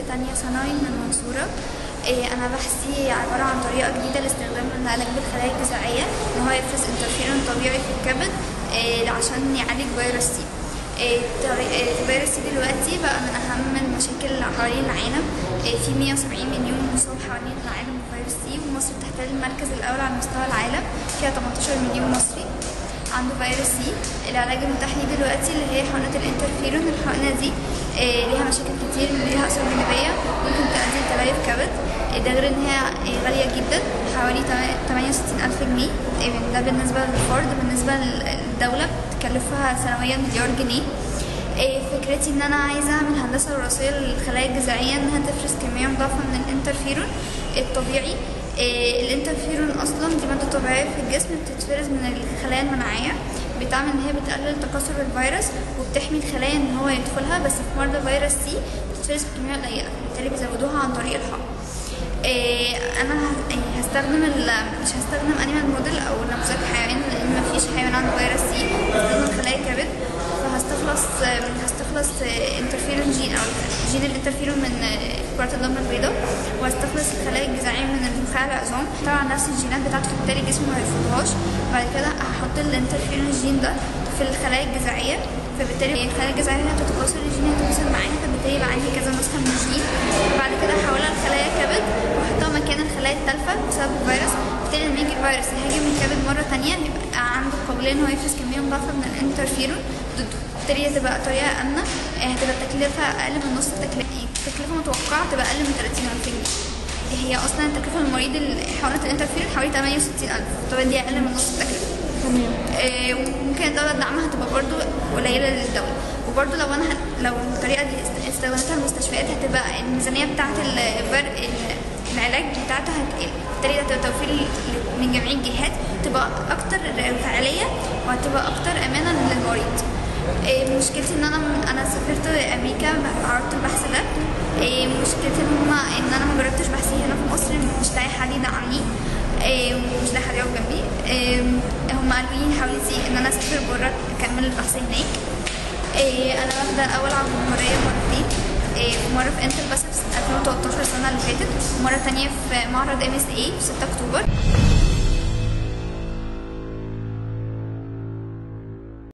تانية ثانوي من المنصورة. أنا بحثي عبارة عن طريقة جديدة لاستخدام العلاج بالخلايا الجذعية إن هو يفرز انترفيرون طبيعي في الكبد عشان يعالج فيروس سي. فيروس سي دلوقتي بقى من أهم المشاكل حوالين العالم. في 170 مليون مصاب حوالين العالم بفيروس سي، ومصر بتحتل المركز الأول على مستوى العالم، فيها 18 مليون مصري عنده فيروس سي. العلاج المتاح ليه دلوقتي اللي هي حقنة الانترفيرون. الحقنة دي ليها مشاكل كتير، ليها آثار جانبية ممكن تؤدي لتليف كبد، ده غير ان هي غالية جدا، حوالي 68,000 جنيه. ده بالنسبة للفرد. بالنسبة للدولة بتكلفها سنويا مليار جنيه. فكرتي ان انا عايزة اعمل هندسة وراثية للخلايا الجذعية انها تفرز كمية مضاعفة من الانترفيرون الطبيعي. الانترفيرون اصلا دي مادة طبيعية في الجسم بتتفرز من الخلايا المناعية، بتعمل ان هي بتقلل تكاثر الفيروس وبتحمي الخلايا ان هو يدخلها، بس في مرضى فيروس سي بتتفرز بكمية قليلة، بالتالي بيزودوها عن طريق الحقن. انا هستخدم مش هستخدم انيمال موديل او نموذج حيوان لان مفيش حيوان عنده فيروس سي، هستخدم خلايا كبد. فهستخلص انترفيرون جين او جين الانترفيرون من كرات الدم البيضاء، وهستخلص الخلايا الجذعيه من النخاع العظام، طبعا نفس الجينات بتاعته، بالتالي الجسم ما يرفضهاش. بعد كده هحط الانترفيرون جين ده في الخلايا الجذعيه، فبالتالي الخلايا الجذعيه هتتواصل، الجين هيتواصل معاها، فبالتالي يبقى عندي كذا نسخه من الجين. بعد كده هحولها لخلايا كبد واحطها مكان الخلايا التالفه بسبب الفيروس، بالتالي لما يجي الفيروس يهاجم الكبد مره ثانيه يبقى عنده قابليه ان هو يفرز كميه مضاعفه من الانترفيرون ضده، بالتالي هتبقى طريقه امنه. هتبقى التكلفه اقل من نص التكلفه متوقعه تبقى اقل من 30,000 جنيه. هي اصلا التكلفه للمريض حقنه الانترفيرون حوالي 68,000، طبعا دي اقل من نص التكلفه. تمام. وممكن الدوله تدعمها هتبقى برضو قليله للدوله. وبرضو لو الطريقه دي استخدمتها المستشفيات هتبقى الميزانيه بتاعه العلاج بتاعتها هتقل، بالتالي هتبقى توفير من جميع الجهات، تبقى اكتر فعاليه وهتبقى اكتر امانا للمريض. مشكلتي ان انا سافرت امريكا عرضت البحث ده. مشكلتي ان انا ما جربتش بحثي هنا في مصر، مش لاقي حد يدعمني ومش لاقي حد يقف جنبي. هم قالوا لي حاولتي ان انا اسافر بره اكمل البحث هناك. انا واخده اول على الجمهوريه مرتين، مره في انتل بس في 2013 السنه اللي فاتت، ومره تانية في معرض MSA في 6 اكتوبر.